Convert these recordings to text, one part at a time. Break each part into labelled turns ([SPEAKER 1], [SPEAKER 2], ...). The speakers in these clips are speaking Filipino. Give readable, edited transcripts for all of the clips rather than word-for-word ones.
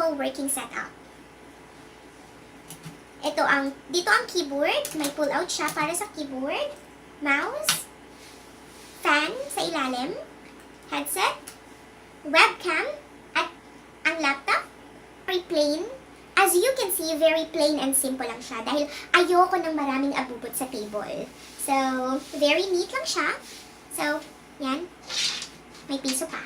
[SPEAKER 1] simple working setup. Dito ang keyboard. May pull-out siya para sa keyboard. Mouse. Fan sa ilalim. Headset. Webcam. At ang laptop. Very plain. As you can see, very plain and simple lang siya dahil ayoko ng maraming abubot sa table. So, very neat lang siya. So, yan. May piso pa.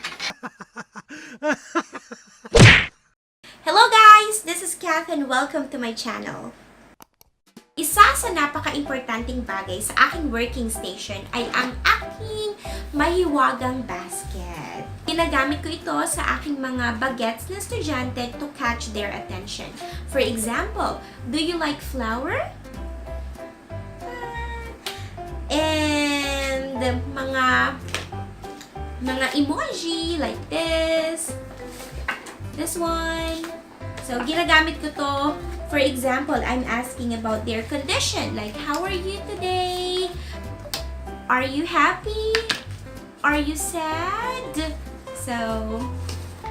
[SPEAKER 1] Hello guys! This is Kath and welcome to my channel. Isa sa napaka-importanting bagay sa aking working station ay ang aking mahiwagang basket. Ginagamit ko ito sa aking mga bagets na estudyante to catch their attention. For example, do you like flower? And mga emoji like this one. So, ginagamit ko to. For example, I'm asking about their condition. Like, how are you today? Are you happy? Are you sad? So,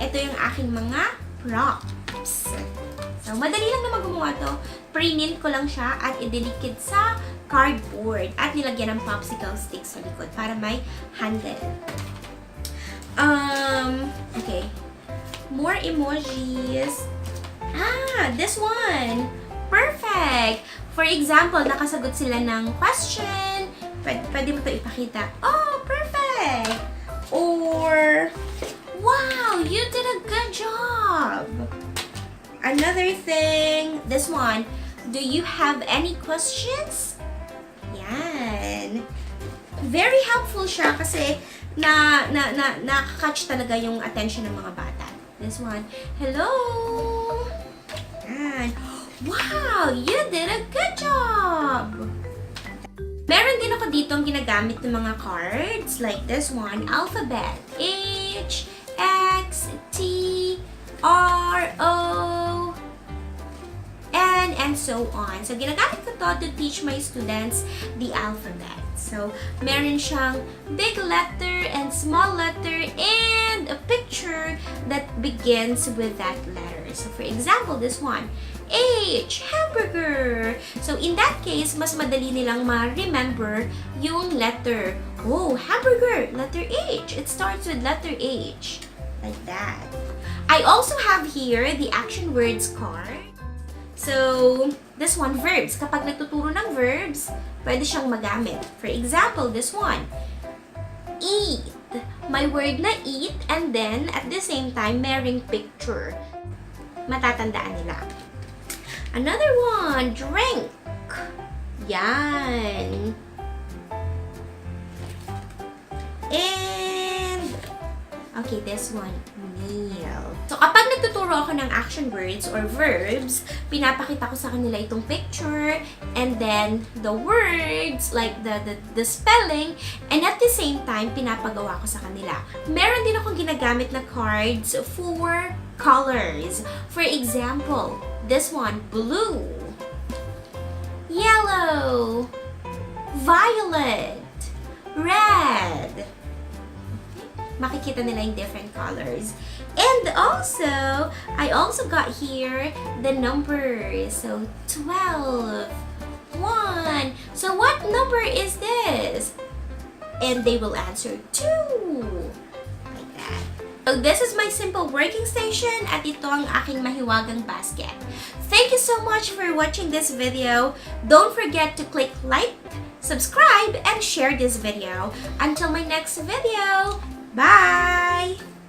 [SPEAKER 1] ito yung aking mga props. So, madali lang naman gumawa to. Pre-nint ko lang siya at idilikid sa cardboard at nilagyan ng popsicle stick sa likod para may handle. Okay. More emojis. This one. Perfect. For example, nakasagot sila ng question. Pwede mo ito ipakita. Oh, perfect. Or, wow, you did a good job. Another thing, this one. Do you have any questions? Yan. Very helpful siya kasi nakaka-catch talaga yung attention ng mga bata. This one. Hello! Yan. Wow! You did a good job! Meron din ako dito ang ginagamit ng mga cards. Like this one. Alphabet. H, X, T, R, O, N, and so on. So, ginagamit ko to teach my students the alphabet. So, meron siyang big letter and small letter and a picture that begins with that letter. So, for example, this one, H, hamburger. So, in that case, mas madali nilang ma-remember yung letter. Oh, hamburger, letter H. It starts with letter H. Like that. I also have here the action words card. So, this one, verbs. Kapag nagtuturo ng verbs, pwede siyang magamit. For example, this one, eat. May word na eat and then at the same time, merong picture. Matatandaan nila. Another one, drink. Yan. And, okay, this one, meal. So, kapag nagtuturo ako ng action words or verbs, pinapakita ko sa kanila itong picture and then the words, like the spelling, and at the same time, pinapagawa ko sa kanila. Meron din akong ginagamit na cards for colors. For example, this one, blue, yellow, violet, red. Makikita nila yung different colors. And also, I also got here the numbers. So, 12, 1. So, what number is this? And they will answer 2. Like that. So, this is my simple working station at ito ang aking mahiwagang basket. Thank you so much for watching this video. Don't forget to click like, subscribe, and share this video. Until my next video, bye!